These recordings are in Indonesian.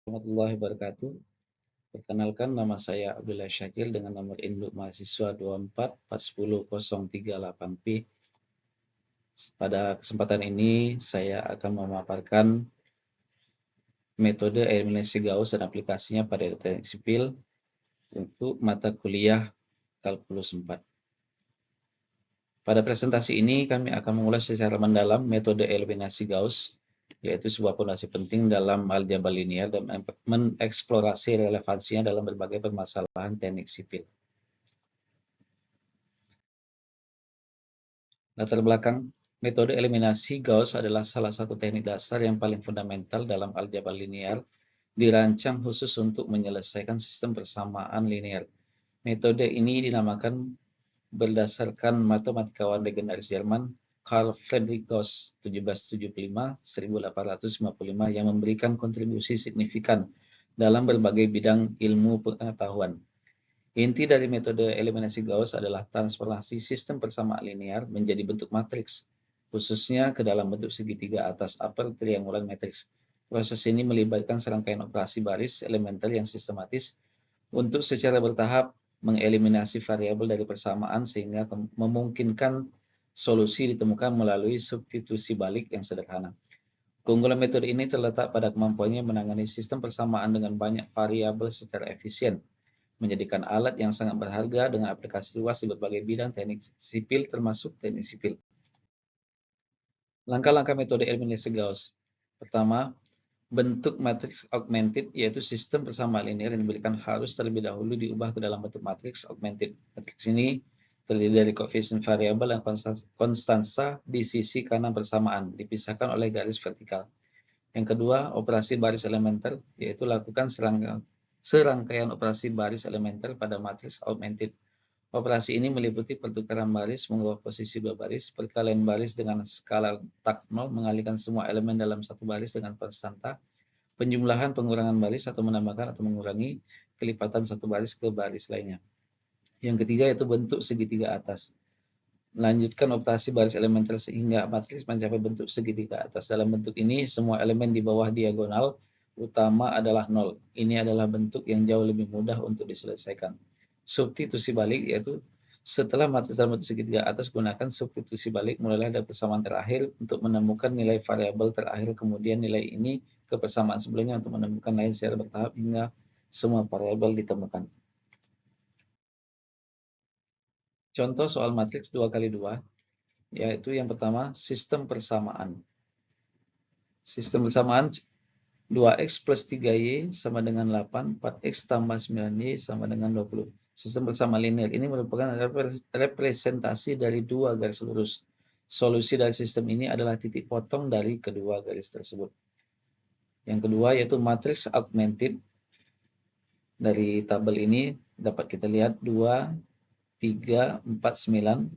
Warahmatullahi wabarakatuh. Perkenalkan, nama saya Abdullah Syakir dengan nomor induk mahasiswa 24410038P. Pada kesempatan ini saya akan memaparkan metode eliminasi Gauss dan aplikasinya pada teknik sipil untuk mata kuliah kalkulus 4. Pada presentasi ini kami akan mengulas secara mendalam metode eliminasi Gauss, yaitu sebuah fondasi penting dalam aljabar linear dan mengeksplorasi relevansinya dalam berbagai permasalahan teknik sipil. Latar belakang, metode eliminasi Gauss adalah salah satu teknik dasar yang paling fundamental dalam aljabar linear, dirancang khusus untuk menyelesaikan sistem persamaan linear. Metode ini dinamakan berdasarkan matematikawan legendaris Jerman Carl Friedrich Gauss 1775-1855 yang memberikan kontribusi signifikan dalam berbagai bidang ilmu pengetahuan. Inti dari metode eliminasi Gauss adalah transformasi sistem persamaan linear menjadi bentuk matriks, khususnya ke dalam bentuk segitiga atas upper triangular matrix. Proses ini melibatkan serangkaian operasi baris elementer yang sistematis untuk secara bertahap mengeliminasi variabel dari persamaan sehingga memungkinkan solusi ditemukan melalui substitusi balik yang sederhana. Keunggulan metode ini terletak pada kemampuannya menangani sistem persamaan dengan banyak variabel secara efisien, menjadikan alat yang sangat berharga dengan aplikasi luas di berbagai bidang teknik sipil termasuk teknik sipil. Langkah-langkah metode eliminasi Gauss. Pertama, bentuk matriks augmented, yaitu sistem persamaan linear yang diberikan harus terlebih dahulu diubah ke dalam bentuk matriks augmented. Matriks ini terdiri dari koefisien variabel dan konstansa di sisi kanan persamaan, dipisahkan oleh garis vertikal. Yang kedua, operasi baris elementer, yaitu lakukan serangkaian operasi baris elementer pada matriks augmented. Operasi ini meliputi pertukaran baris, mengubah posisi dua baris, perkalian baris dengan skala tak 0, mengalihkan semua elemen dalam satu baris dengan konstanta, penjumlahan pengurangan baris atau menambahkan atau mengurangi kelipatan satu baris ke baris lainnya. Yang ketiga yaitu bentuk segitiga atas. Melanjutkan operasi baris elementer sehingga matriks mencapai bentuk segitiga atas. Dalam bentuk ini, semua elemen di bawah diagonal utama adalah 0. Ini adalah bentuk yang jauh lebih mudah untuk diselesaikan. Substitusi balik yaitu setelah matriks dalam bentuk segitiga atas, gunakan substitusi balik mulailah dari persamaan terakhir untuk menemukan nilai variabel terakhir, kemudian nilai ini ke persamaan sebelumnya untuk menemukan lain secara bertahap hingga semua variabel ditemukan. Contoh soal matriks 2x2, yaitu yang pertama sistem persamaan. Sistem persamaan 2x plus 3y sama dengan 8, 4x tambah 9y sama dengan 20. Sistem persamaan linear ini merupakan representasi dari dua garis lurus. Solusi dari sistem ini adalah titik potong dari kedua garis tersebut. Yang kedua yaitu matriks augmented. Dari tabel ini dapat kita lihat 2, 3, 4, 9,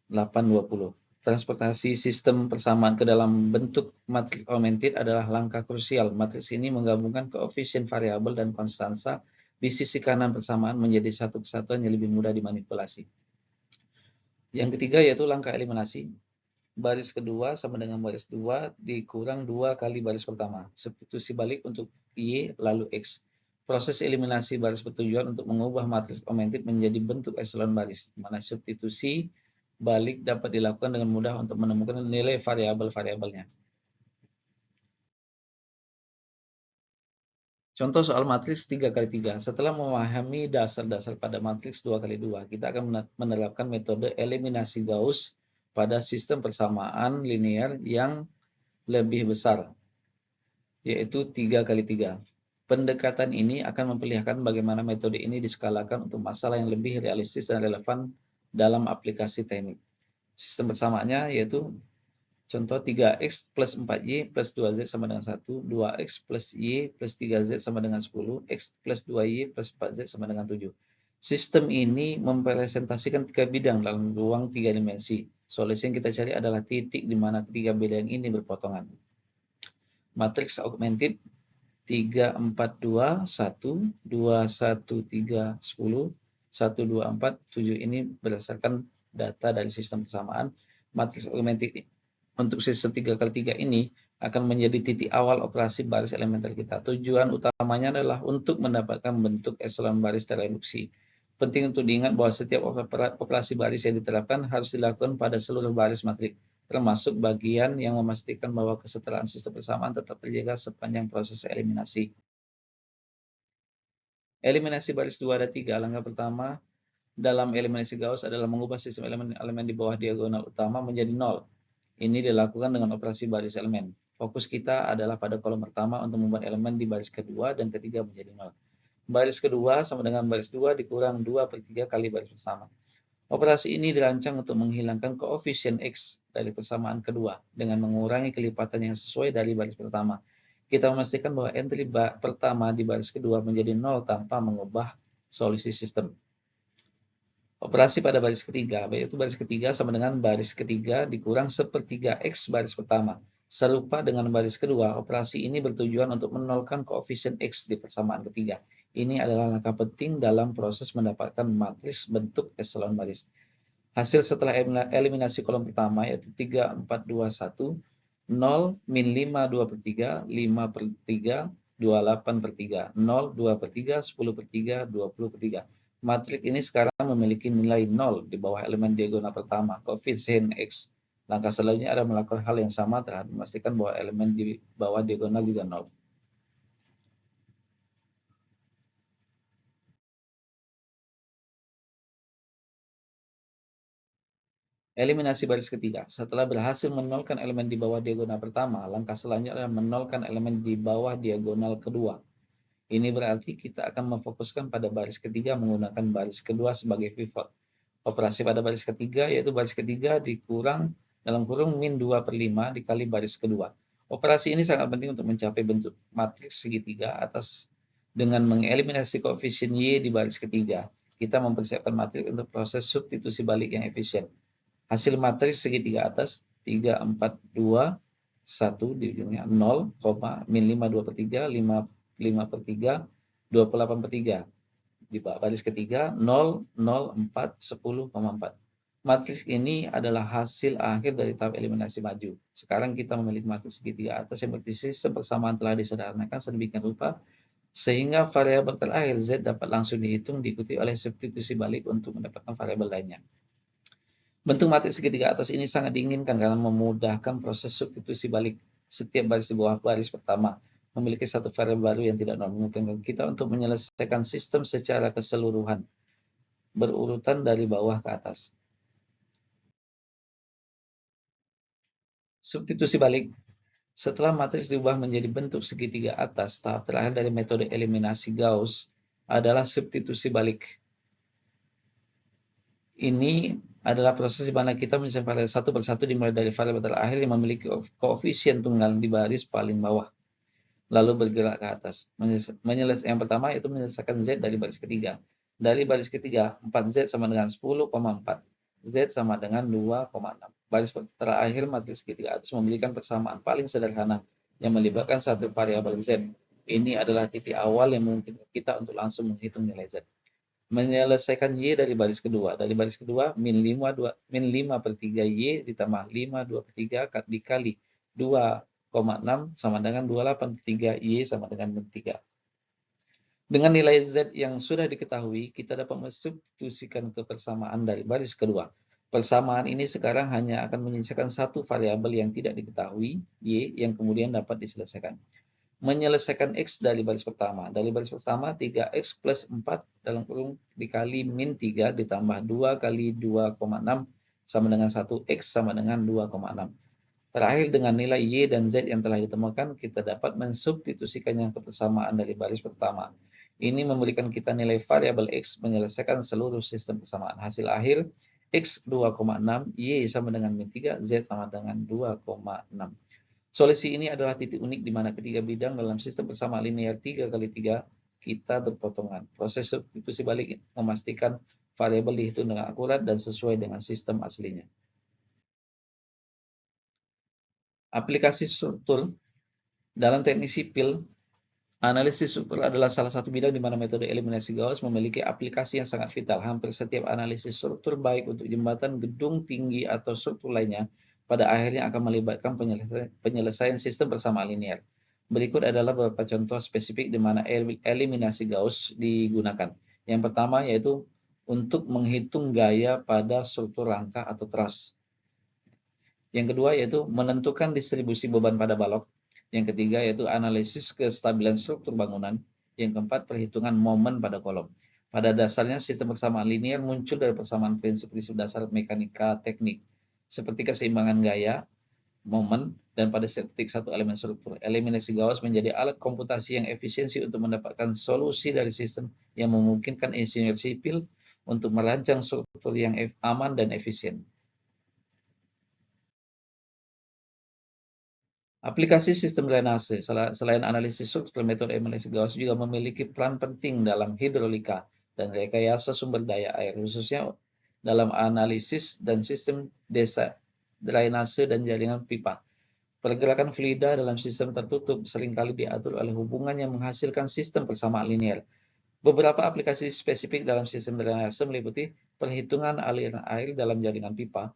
8, 20. Transportasi sistem persamaan ke dalam bentuk matriks augmented adalah langkah krusial. Matriks ini menggabungkan koefisien variabel dan konstansa di sisi kanan persamaan menjadi satu kesatuan yang lebih mudah dimanipulasi. Yang ketiga yaitu langkah eliminasi. Baris kedua sama dengan baris 2 dikurang 2 kali baris pertama. Substitusi balik untuk Y lalu X. Proses eliminasi baris bertujuan untuk mengubah matriks augmented menjadi bentuk echelon baris, di mana substitusi balik dapat dilakukan dengan mudah untuk menemukan nilai variabel-variabelnya. Contoh soal matriks 3x3. Setelah memahami dasar-dasar pada matriks 2x2, kita akan menerapkan metode eliminasi Gauss pada sistem persamaan linear yang lebih besar, yaitu 3x3. Pendekatan ini akan memperlihatkan bagaimana metode ini diskalakan untuk masalah yang lebih realistis dan relevan dalam aplikasi teknik. Sistem persamaannya yaitu contoh 3x plus 4y plus 2z sama dengan 1, 2x plus y plus 3z sama dengan 10, x plus 2y plus 4z sama dengan 7. Sistem ini mempresentasikan tiga bidang dalam ruang tiga dimensi. Solusi yang kita cari adalah titik di mana tiga bidang ini berpotongan. Matriks augmented 3, 4, 2, 1, 2, 1, 3, 10, 1, 2, 4, 7 ini berdasarkan data dari sistem persamaan. Matriks augmented untuk sistem 3x3 ini akan menjadi titik awal operasi baris elementer kita. Tujuan utamanya adalah untuk mendapatkan bentuk eselon baris tereduksi. Penting untuk diingat bahwa setiap operasi baris yang diterapkan harus dilakukan pada seluruh baris matrik, termasuk bagian yang memastikan bahwa kesetaraan sistem persamaan tetap terjaga sepanjang proses eliminasi. Eliminasi baris 2 ada 3. Langkah pertama dalam eliminasi Gauss adalah mengubah sistem elemen-elemen di bawah diagonal utama menjadi 0. Ini dilakukan dengan operasi baris elemen. Fokus kita adalah pada kolom pertama untuk membuat elemen di baris kedua dan ketiga menjadi 0. Baris kedua sama dengan baris 2 dikurang 2/3 kali baris pertama. Operasi ini dirancang untuk menghilangkan koefisien X dari persamaan kedua dengan mengurangi kelipatan yang sesuai dari baris pertama. Kita memastikan bahwa entry pertama di baris kedua menjadi 0 tanpa mengubah solusi sistem. Operasi pada baris ketiga, yaitu baris ketiga sama dengan baris ketiga dikurang 1/3 X baris pertama. Serupa dengan baris kedua, operasi ini bertujuan untuk menolkan koefisien X di persamaan ketiga. Ini adalah langkah penting dalam proses mendapatkan matriks bentuk eselon baris. Hasil setelah eliminasi kolom pertama yaitu 3, 4, 2, 1, 0, min 5, 2/3, 5/3, 28/3, 0, 2/3, 10/3, 20/3. Matriks ini sekarang memiliki nilai 0 di bawah elemen diagonal pertama, koefisien X. Langkah selanjutnya adalah melakukan hal yang sama terhadap memastikan bahwa elemen di bawah diagonal juga 0. Eliminasi baris ketiga. Setelah berhasil menolkan elemen di bawah diagonal pertama, langkah selanjutnya adalah menolkan elemen di bawah diagonal kedua. Ini berarti kita akan memfokuskan pada baris ketiga menggunakan baris kedua sebagai pivot. Operasi pada baris ketiga yaitu baris ketiga dikurang dalam kurung min 2/5 dikali baris kedua. Operasi ini sangat penting untuk mencapai bentuk matriks segitiga atas dengan mengeliminasi koefisien Y di baris ketiga. Kita mempersiapkan matriks untuk proses substitusi balik yang efisien. Hasil matriks segitiga atas 3, 4, 2, 1 di ujungnya 0, min 5, 2/3, 5/3, 28/3. Di baris ketiga 0, 0, 4, 10,4. Matriks ini adalah hasil akhir dari tahap eliminasi maju. Sekarang kita memiliki matriks segitiga atas yang berarti sistem persamaan telah disederhanakan sedemikian rupa sehingga variabel terakhir Z dapat langsung dihitung diikuti oleh substitusi balik untuk mendapatkan variabel lainnya. Bentuk matriks segitiga atas ini sangat diinginkan karena memudahkan proses substitusi balik. Setiap baris di bawah baris pertama memiliki satu variabel baru yang tidak memungkinkan kita untuk menyelesaikan sistem secara keseluruhan, berurutan dari bawah ke atas. Substitusi balik. Setelah matriks diubah menjadi bentuk segitiga atas, tahap terakhir dari metode eliminasi Gauss adalah substitusi balik. Ini adalah proses di mana kita menyelesaikan variabel satu persatu dimulai dari variabel terakhir yang memiliki koefisien tunggal di baris paling bawah, lalu bergerak ke atas. Yang pertama itu menyelesaikan Z dari baris ketiga. Dari baris ketiga, 4Z sama dengan 10,4. Z sama dengan 2,6. Baris terakhir matriks segitiga atas memberikan persamaan paling sederhana yang melibatkan satu variabel Z. Ini adalah titik awal yang memungkinkan kita untuk langsung menghitung nilai Z. Menyelesaikan Y dari baris kedua. Dari baris kedua, min 5/3 Y ditambah 5/2/3 dikali 2,6 sama dengan 28/3 Y sama dengan min 3. Dengan nilai Z yang sudah diketahui, kita dapat mensubstitusikan ke persamaan dari baris kedua. Persamaan ini sekarang hanya akan menyisakan satu variabel yang tidak diketahui, Y, yang kemudian dapat diselesaikan. Menyelesaikan X dari baris pertama. Dari baris pertama, 3X plus 4 dalam kurung dikali min 3 ditambah 2 kali 2,6 sama dengan 1X sama dengan 2,6. Terakhir dengan nilai Y dan Z yang telah ditemukan, kita dapat mensubstitusikannya ke persamaan dari baris pertama. Ini memberikan kita nilai variabel X menyelesaikan seluruh sistem persamaan. Hasil akhir, X 2,6, Y sama dengan min 3, Z sama dengan 2,6. Solusi ini adalah titik unik di mana ketiga bidang dalam sistem persamaan linear 3x3 kita berpotongan. Proses substitusi balik memastikan variabel dihitung dengan akurat dan sesuai dengan sistem aslinya. Aplikasi struktur dalam teknik sipil, analisis struktur adalah salah satu bidang di mana metode eliminasi Gauss memiliki aplikasi yang sangat vital. Hampir setiap analisis struktur baik untuk jembatan, gedung tinggi, atau struktur lainnya pada akhirnya akan melibatkan penyelesaian sistem persamaan linear. Berikut adalah beberapa contoh spesifik di mana eliminasi Gauss digunakan. Yang pertama yaitu untuk menghitung gaya pada struktur rangka atau truss. Yang kedua yaitu menentukan distribusi beban pada balok. Yang ketiga yaitu analisis kestabilan struktur bangunan. Yang keempat perhitungan momen pada kolom. Pada dasarnya sistem persamaan linear muncul dari persamaan prinsip-prinsip dasar mekanika teknik seperti keseimbangan gaya, momen, dan pada titik satu elemen struktur. Eliminasi Gauss menjadi alat komputasi yang efisiensi untuk mendapatkan solusi dari sistem yang memungkinkan insinyur sipil untuk merancang struktur yang aman dan efisien. Aplikasi sistem drainase selain analisis struktur, metode eliminasi Gauss juga memiliki peran penting dalam hidrolika dan rekayasa sumber daya air, khususnya dalam analisis dan sistem drainase dan jaringan pipa. Pergerakan fluida dalam sistem tertutup seringkali diatur oleh hubungan yang menghasilkan sistem persamaan linear. Beberapa aplikasi spesifik dalam sistem drainase meliputi perhitungan aliran air dalam jaringan pipa.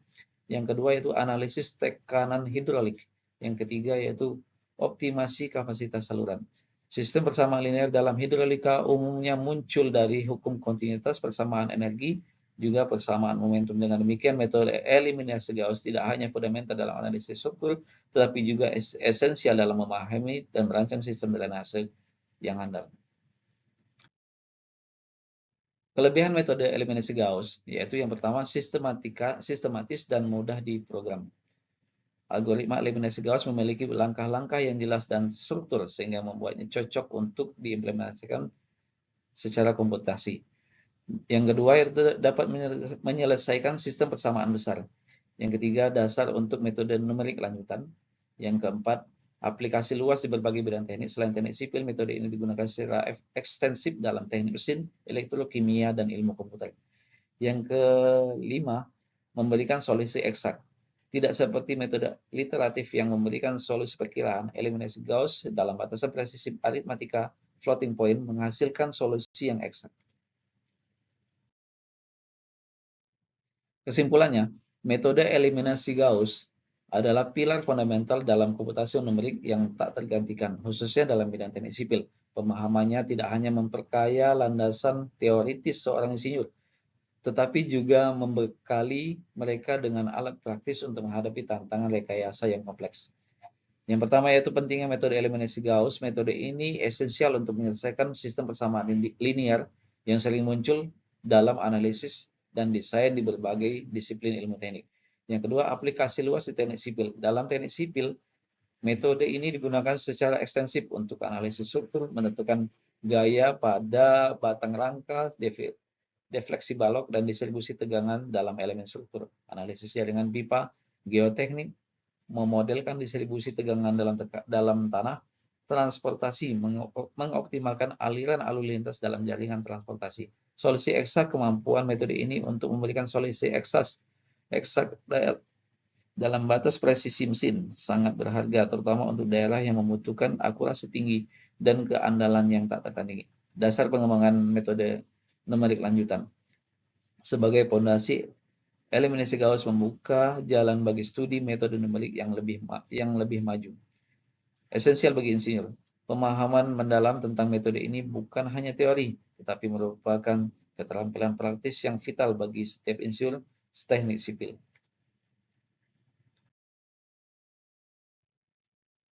Yang kedua yaitu analisis tekanan hidrolik. Yang ketiga yaitu optimasi kapasitas saluran. Sistem persamaan linear dalam hidrolika umumnya muncul dari hukum kontinuitas persamaan energi, juga persamaan momentum. Dengan demikian, metode eliminasi Gauss tidak hanya fundamental dalam analisis struktur, tetapi juga esensial dalam memahami dan merancang sistem drainase yang handal. Kelebihan metode eliminasi Gauss yaitu yang pertama sistematis dan mudah diprogram. Algoritma eliminasi Gauss memiliki langkah-langkah yang jelas dan struktur sehingga membuatnya cocok untuk diimplementasikan secara komputasi. Yang kedua, dapat menyelesaikan sistem persamaan besar. Yang ketiga, dasar untuk metode numerik lanjutan. Yang keempat, aplikasi luas di berbagai bidang teknik. Selain teknik sipil, metode ini digunakan secara ekstensif dalam teknik mesin, elektrokimia, dan ilmu komputer. Yang kelima, memberikan solusi eksak. Tidak seperti metode literatif yang memberikan solusi perkiraan, eliminasi Gauss dalam batasan presisi aritmatika floating point menghasilkan solusi yang eksak. Kesimpulannya, metode eliminasi Gauss adalah pilar fundamental dalam komputasi numerik yang tak tergantikan, khususnya dalam bidang teknik sipil. Pemahamannya tidak hanya memperkaya landasan teoritis seorang insinyur, tetapi juga membekali mereka dengan alat praktis untuk menghadapi tantangan rekayasa yang kompleks. Yang pertama yaitu pentingnya metode eliminasi Gauss. Metode ini esensial untuk menyelesaikan sistem persamaan linear yang sering muncul dalam analisis dan desain di berbagai disiplin ilmu teknik. Yang kedua, aplikasi luas di teknik sipil. Dalam teknik sipil, metode ini digunakan secara ekstensif untuk analisis struktur, menentukan gaya pada batang rangka, defleksi balok, dan distribusi tegangan dalam elemen struktur. Analisis jaringan pipa, geoteknik, memodelkan distribusi tegangan dalam tanah, transportasi, mengoptimalkan aliran lalu lintas dalam jaringan transportasi. Solusi eksak, kemampuan metode ini untuk memberikan solusi eksak dalam batas presisi mesin sangat berharga, terutama untuk daerah yang membutuhkan akurasi tinggi dan keandalan yang tak tertandingi. Dasar pengembangan metode numerik lanjutan. Sebagai pondasi, eliminasi Gauss membuka jalan bagi studi metode numerik yang lebih maju. Esensial bagi insinyur. Pemahaman mendalam tentang metode ini bukan hanya teori, tetapi merupakan keterampilan praktis yang vital bagi setiap insinyur teknik sipil.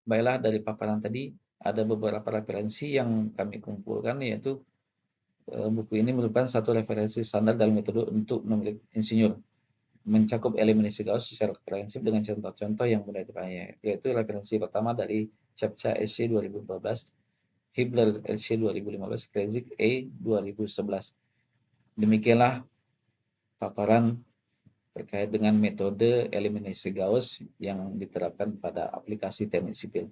Baiklah, dari paparan tadi ada beberapa referensi yang kami kumpulkan, yaitu buku ini merupakan satu referensi standar dalam metode untuk numerik insinyur, mencakup eliminasi Gauss secara komprehensif dengan contoh-contoh yang mudah dipahami, yaitu referensi pertama dari Captcha SC 2012, Hibbeler SC 2015, Krejcik E 2011. Demikianlah paparan terkait dengan metode eliminasi Gauss yang diterapkan pada aplikasi teknik sipil.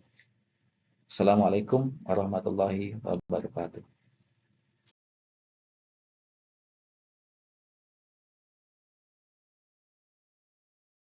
Assalamualaikum warahmatullahi wabarakatuh.